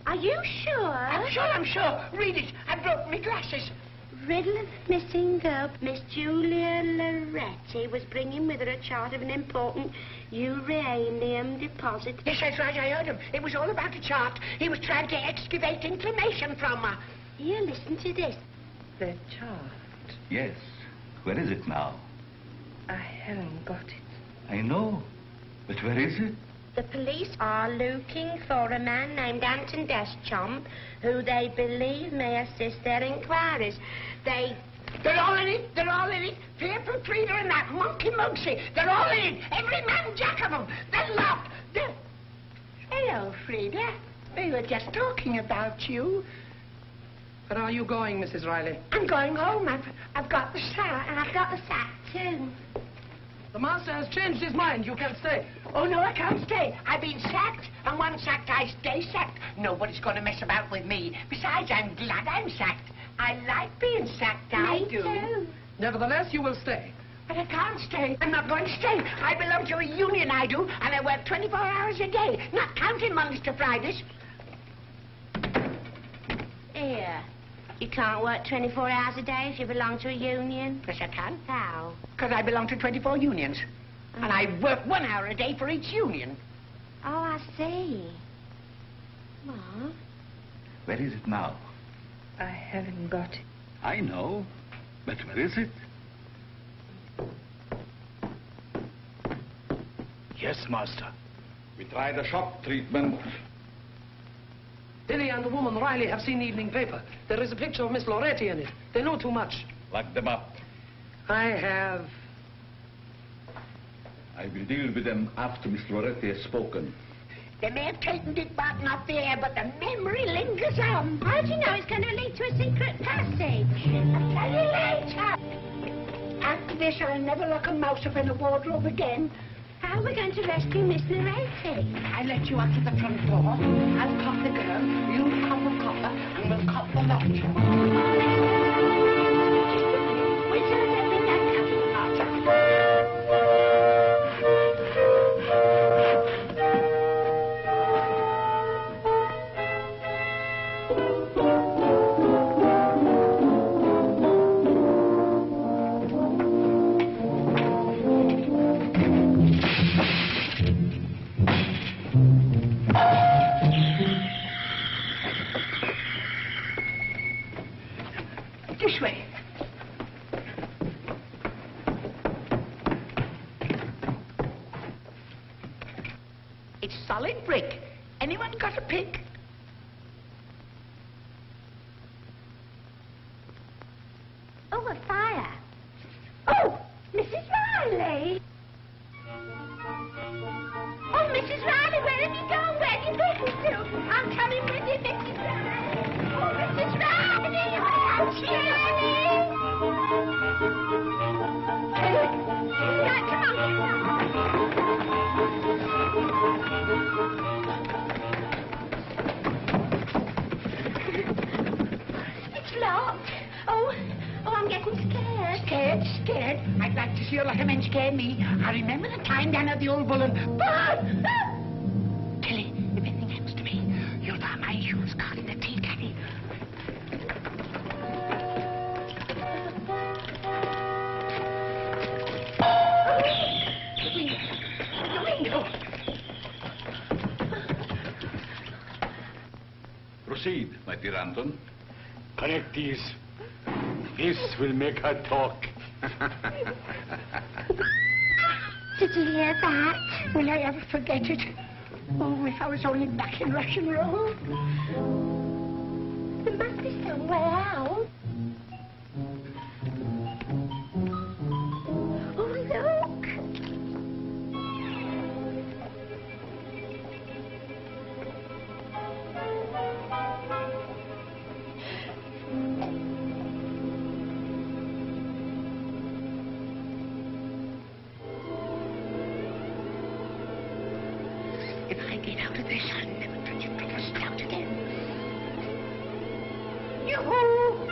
Are you sure? I'm sure. Read it. I broke my glasses. Riddle of the missing girl. Miss Julia Loretti was bringing with her a chart of an important uranium deposit. Yes, that's right, I heard him. It was all about the chart. He was trying to excavate information from her. Here, listen to this. The chart. Yes. Where is it now? I haven't got it. I know. But where is it? The police are looking for a man named Anton Deschamps, who they believe may assist their inquiries. They're all in it. They're all in it. Paper Frida and that monkey Mugsy. They're all in it. Every man jack of them. They're locked. Hello, Frida. We were just talking about you. Where are you going, Mrs. Riley? I'm going home. I've got the sack. And I've got the sack, too. The master has changed his mind. You can stay. Oh, no, I can't stay. I've been sacked, and once sacked, I stay sacked. Nobody's going to mess about with me. Besides, I'm glad I'm sacked. I like being sacked, I do. Too. Nevertheless, you will stay. But I can't stay. I'm not going to stay. I belong to a union, I do, and I work 24 hours a day, not counting Mondays to Fridays. Here. You can't work 24 hours a day if you belong to a union. Yes, I can. How? Because I belong to 24 unions. And I work 1 hour a day for each union. Oh, I see. What? Where is it now? I haven't got it. I know. But where is it? Yes, master. We tried a shock treatment. Dilly and the woman Riley have seen the evening paper. There is a picture of Miss Loretti in it. They know too much. Lock them up. I have... I will deal with them after Miss Loretti has spoken. They may have taken Dick Barton off the air, but the memory lingers on. How do you know it's going to lead to a secret passage? I'll tell you later. After this, I'll never lock a mouse up in a wardrobe again. How are we going to rescue Miss Loretti? I let you out to the front door. I'll cop the girl, you cop the copper, and we'll cop the lot. Wait till I bring that out of the lot. This way. It's solid brick. Anyone got a pick? Oh, a fire. Oh, Mrs. Riley. Oh, Mrs. Riley, where have you gone? Where have you gone to? I'm coming with you, Mrs. Riley. Oh, Mrs. Riley, I'm here. Right, come on. It's locked. Oh, I'm getting scared. Scared? I'd like to see a lot of men scare me. I remember the time down at the old bull and... Tilly, if anything happens to me, you'll find my shoes caught in the tea caddy. The window. Proceed, my dear Anton. Connect these. This will make her talk. Did you hear that? Will I ever forget it? Oh, if I was only back in rock and roll. There must be somewhere out. Oh, look. If I get out of this, I'll never touch a drop of stout again. Yoo-hoo!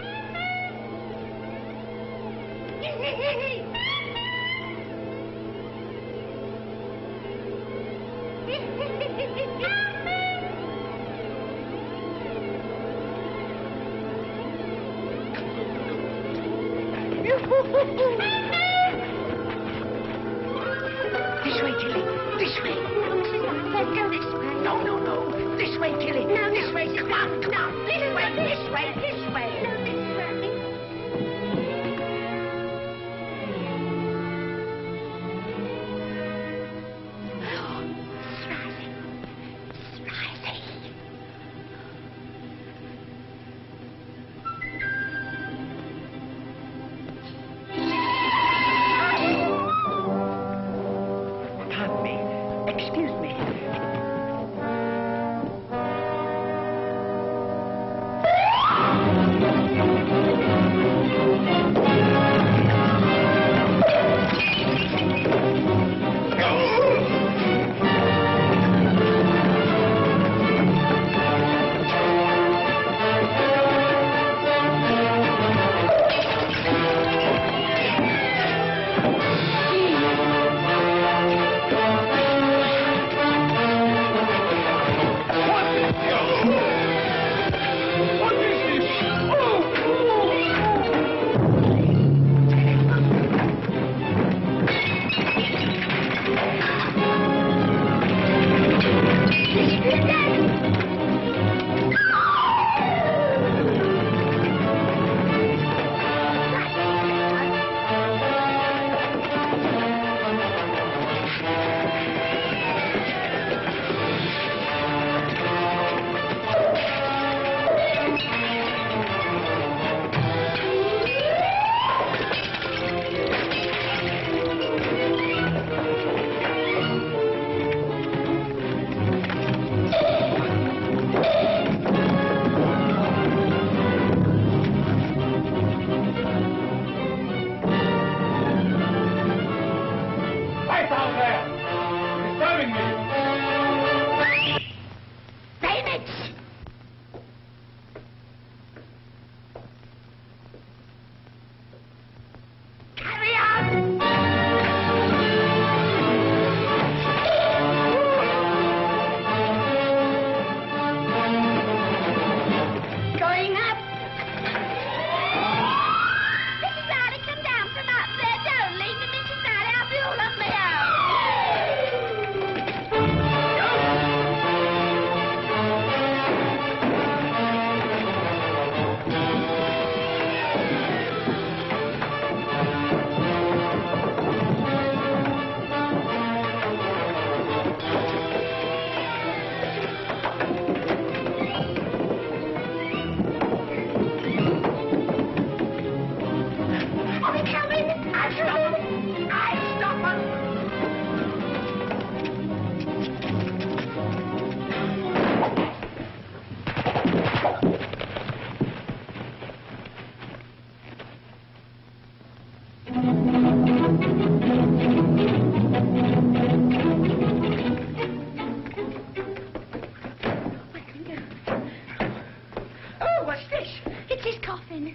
This way, Tilly. This way. Let's go this way. No. This way, Tilly. No, this way. Come on. No, This way. This way. This way. No, this way.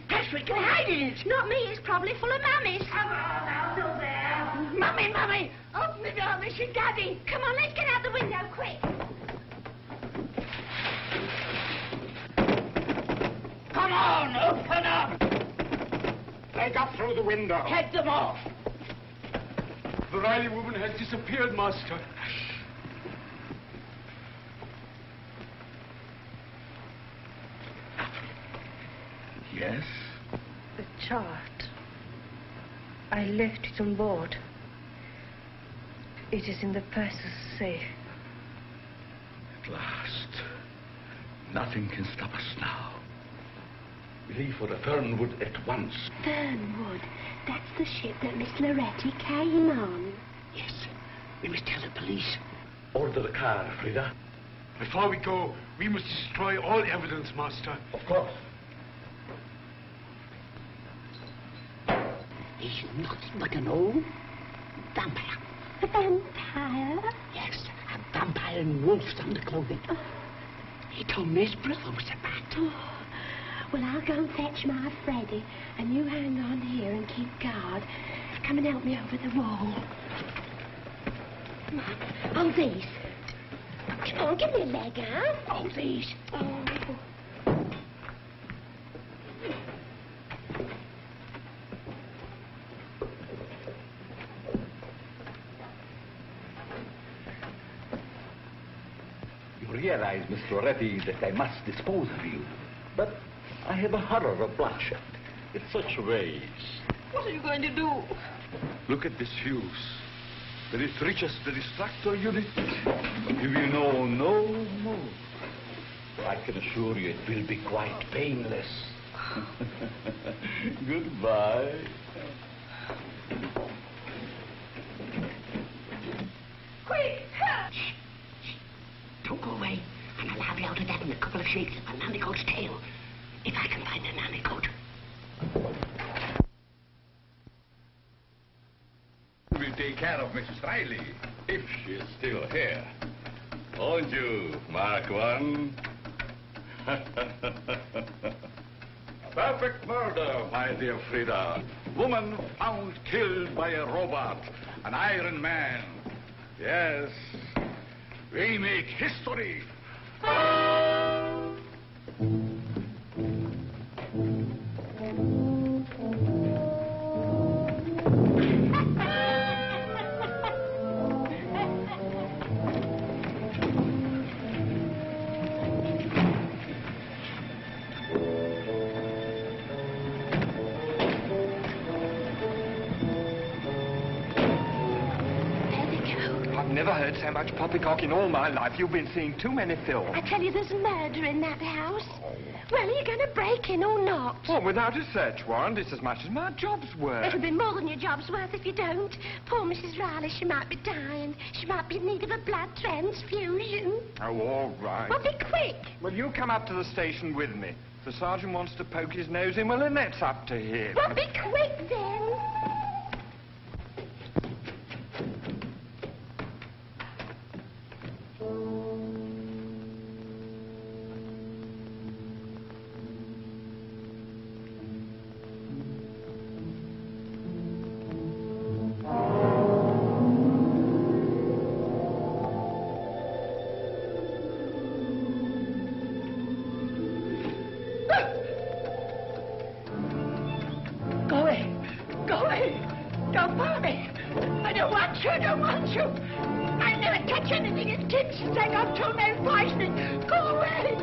Hush, we can hide in it. Not me, it's probably full of mummies. Come on, out of there. Mummy, open the door, this is Daddy. Come on, let's get out the window, quick. Come on, open up. They got through the window. Head them off. The Riley woman has disappeared, Master. Yes? The chart. I left it on board. It is in the purser's safe. At last. Nothing can stop us now. We leave for the Fernwood at once. Fernwood, that's the ship that Miss Loretti came on. Yes. We must tell the police. Order the car, Frida. Before we go, we must destroy all evidence, Master. Of course. He's nothing but an old vampire. A vampire? Yes, a vampire in wolf's underclothing. Oh. He told me his brother was a bat. Oh. Well, I'll go and fetch my Freddy, and you hang on here and keep guard. Come and help me over the wall. Come on, hold these. Come on, give me a leg, huh? Hold these. Oh. You realize, Miss Loretti, that I must dispose of you. But I have a horror of bloodshed in such ways. What are you going to do? Look at this fuse. When it reaches the distractor unit, you will know no more. I can assure you it will be quite painless. Goodbye. Quick! Shh! Don't go away. And I'll have you out of that in a couple of shakes of a nannycoat's tail. If I can find a nannycoat. We'll take care of Mrs. Riley, if she is still here. Won't you, Mark One? Perfect murder, my dear Frida. Woman found killed by a robot, an Iron Man. Yes, we make history. I've never heard so much poppycock in all my life. You've been seeing too many films. I tell you, there's murder in that house. Well, are you going to break in or not? Well, without a search warrant, it's as much as my job's worth. It'll be more than your job's worth if you don't. Poor Mrs. Riley, she might be dying. She might be in need of a blood transfusion. Oh, all right. Well, be quick. Well, you come up to the station with me. If the sergeant wants to poke his nose in, well, then that's up to him. Well, be quick, then. Go away. Go away. Don't bother me. I don't want you. Don't want you. I never touch anything as kids since I got toenail poisoning. Go away.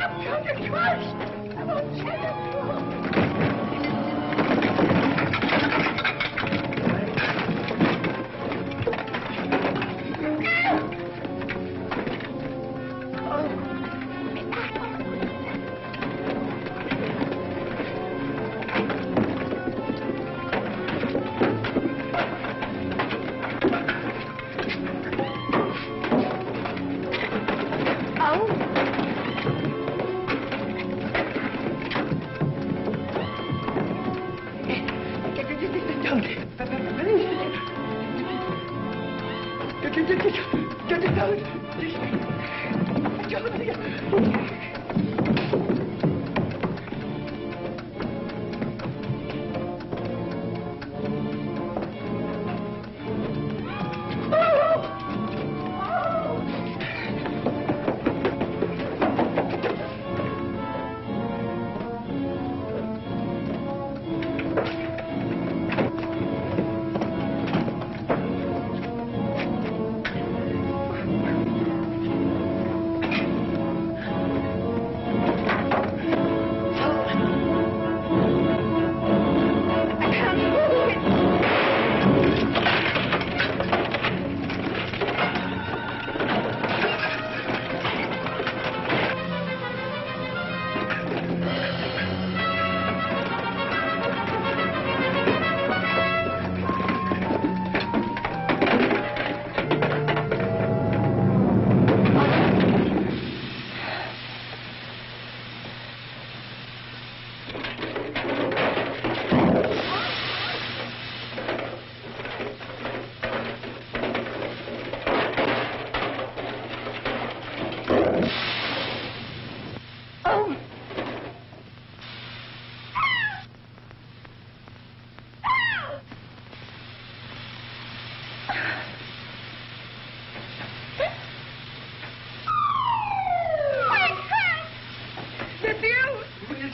I've told you twice. I won't say it. Get it out.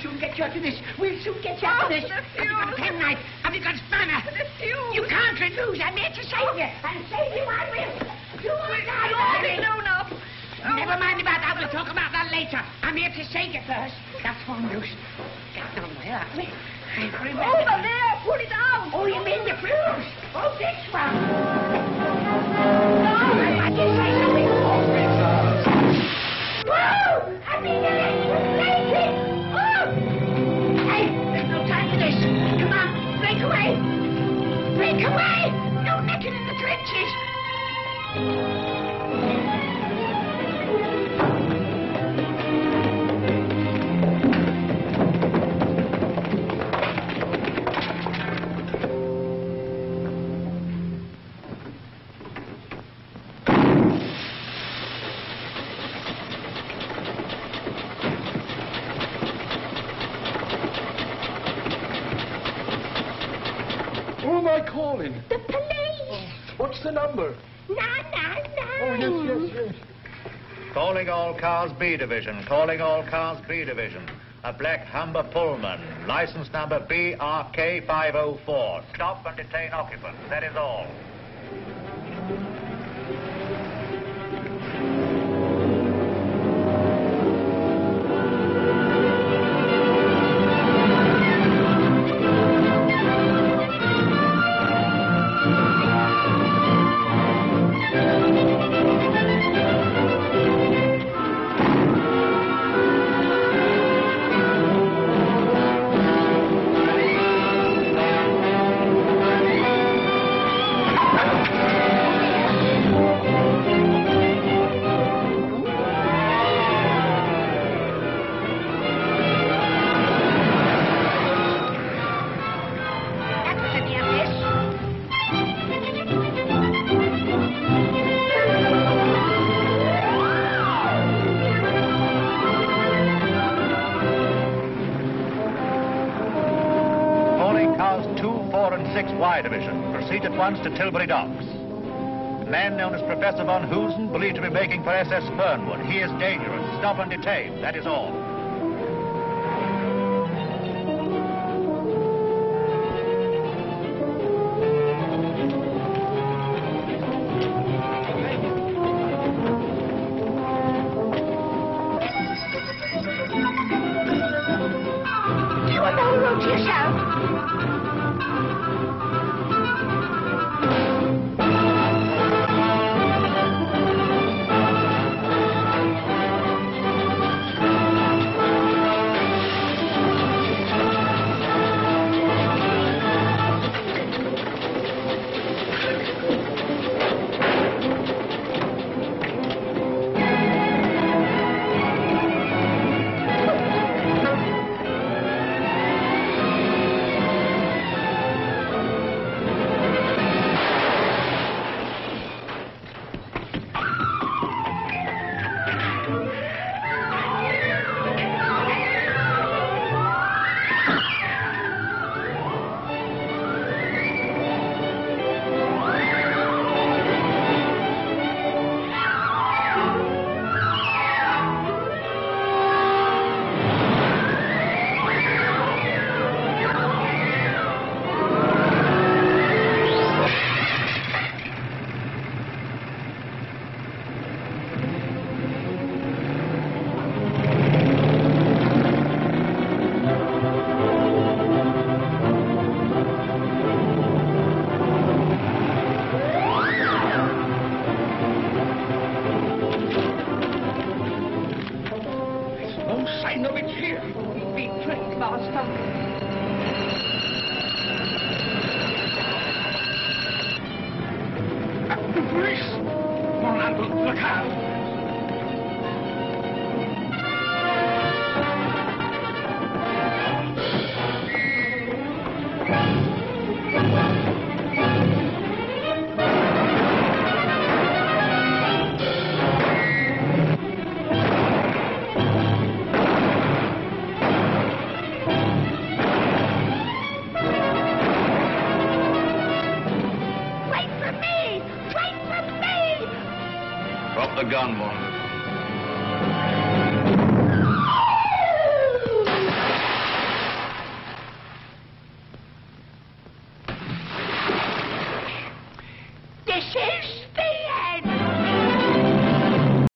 soon get you out of this. We'll soon get you out of this. Have you got a penknife? Have you got a spanner? You can't refuse. I'm here to save you. And save you I will. You are not. No. Never mind about that. We'll talk about that later. I'm here to save you first. That's one loose. Get down there, are we? Over there! Pull it out! Oh, you mean the fuse? Oh, this one. I just say something. Whoa! I mean, you're inflated! Oh! Hey, there's no time for this. Come on, break away! Break away! No necking in the trenches! Who am I calling? The police! What's the number? 999! Oh, yes. Calling all cars B division. Calling all cars B division. A black Humber Pullman. License number BRK 504. Stop and detain occupant. That is all. Y division. Proceed at once to Tilbury Docks. A man known as Professor von Hoosen, believed to be making for SS Fernwood. He is dangerous. Stop and detain. That is all. You are no road to yourself. The gun, one.